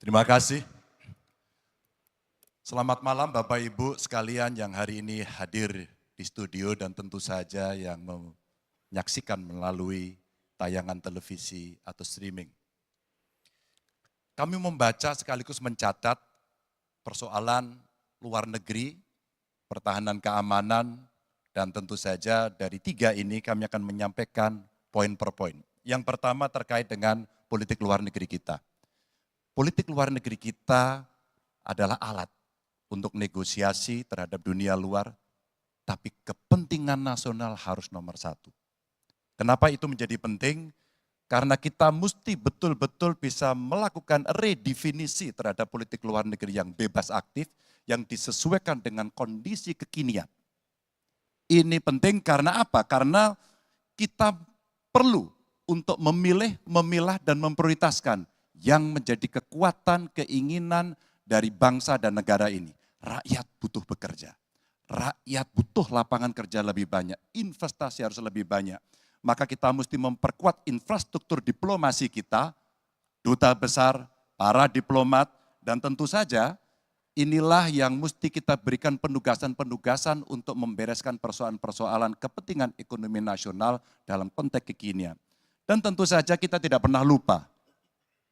Terima kasih. Selamat malam Bapak Ibu sekalian yang hari ini hadir di studio dan tentu saja yang menyaksikan melalui tayangan televisi atau streaming. Kami membaca sekaligus mencatat persoalan luar negeri, pertahanan keamanan, dan tentu saja dari tiga ini kami akan menyampaikan poin per poin. Yang pertama terkait dengan politik luar negeri kita. Politik luar negeri kita adalah alat untuk negosiasi terhadap dunia luar, tapi kepentingan nasional harus nomor satu. Kenapa itu menjadi penting? Karena kita mesti betul-betul bisa melakukan redefinisi terhadap politik luar negeri yang bebas aktif, yang disesuaikan dengan kondisi kekinian. Ini penting karena apa? Karena kita perlu untuk memilih, memilah, dan memprioritaskan yang menjadi kekuatan, keinginan dari bangsa dan negara ini. Rakyat butuh bekerja, rakyat butuh lapangan kerja lebih banyak, investasi harus lebih banyak. Maka kita mesti memperkuat infrastruktur diplomasi kita, duta besar, para diplomat, dan tentu saja inilah yang mesti kita berikan penugasan-penugasan untuk membereskan persoalan-persoalan kepentingan ekonomi nasional dalam konteks kekinian. Dan tentu saja kita tidak pernah lupa,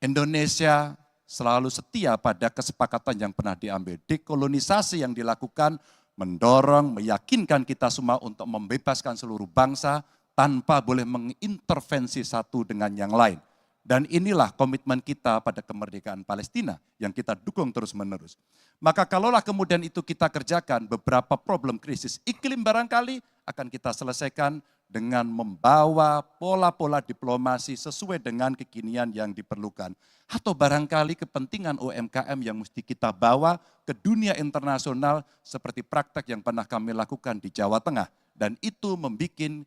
Indonesia selalu setia pada kesepakatan yang pernah diambil. Dekolonisasi yang dilakukan mendorong, meyakinkan kita semua untuk membebaskan seluruh bangsa tanpa boleh mengintervensi satu dengan yang lain. Dan inilah komitmen kita pada kemerdekaan Palestina yang kita dukung terus-menerus. Maka kalaulah kemudian itu kita kerjakan, beberapa problem krisis iklim barangkali akan kita selesaikan dengan membawa pola-pola diplomasi sesuai dengan kekinian yang diperlukan. Atau barangkali kepentingan UMKM yang mesti kita bawa ke dunia internasional seperti praktek yang pernah kami lakukan di Jawa Tengah. Dan itu membuat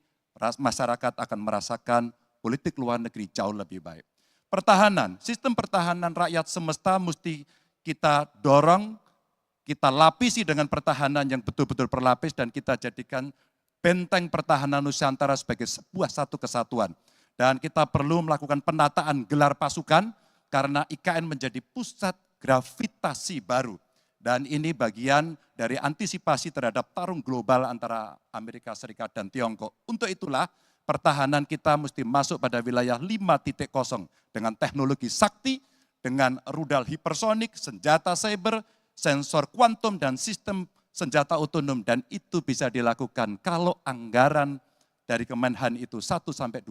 masyarakat akan merasakan politik luar negeri jauh lebih baik. Pertahanan, sistem pertahanan rakyat semesta mesti kita dorong, kita lapisi dengan pertahanan yang betul-betul berlapis dan kita jadikan benteng pertahanan Nusantara sebagai sebuah satu kesatuan. Dan kita perlu melakukan penataan gelar pasukan karena IKN menjadi pusat gravitasi baru. Dan ini bagian dari antisipasi terhadap tarung global antara Amerika Serikat dan Tiongkok. Untuk itulah pertahanan kita mesti masuk pada wilayah 5.0 dengan teknologi sakti, dengan rudal hipersonik, senjata cyber, sensor kuantum, dan sistem senjata otonom, dan itu bisa dilakukan kalau anggaran dari Kemenhan itu 1-2%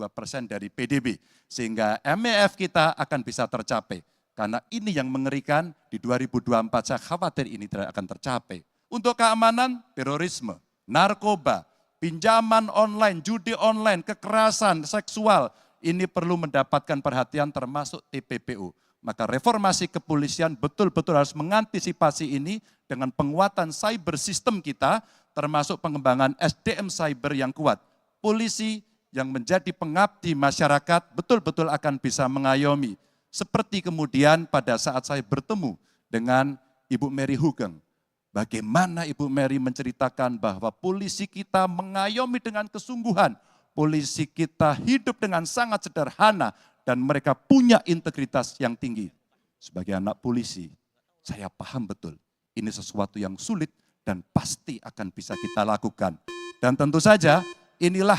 dari PDB. Sehingga MEF kita akan bisa tercapai. Karena ini yang mengerikan di 2024 saya khawatir ini tidak akan tercapai. Untuk keamanan, terorisme, narkoba, pinjaman online, judi online, kekerasan seksual, ini perlu mendapatkan perhatian termasuk TPPU. Maka reformasi kepolisian betul-betul harus mengantisipasi ini dengan penguatan cyber system kita, termasuk pengembangan SDM cyber yang kuat. Polisi yang menjadi pengabdi masyarakat betul-betul akan bisa mengayomi. Seperti kemudian pada saat saya bertemu dengan Ibu Mary Hugeng. Bagaimana Ibu Mary menceritakan bahwa polisi kita mengayomi dengan kesungguhan. Polisi kita hidup dengan sangat sederhana dan mereka punya integritas yang tinggi. Sebagai anak polisi, saya paham betul ini sesuatu yang sulit dan pasti akan bisa kita lakukan. Dan tentu saja inilah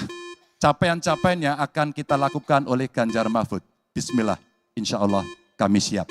capaian-capaian yang akan kita lakukan oleh Ganjar Mahfud. Bismillah, insya Allah kami siap.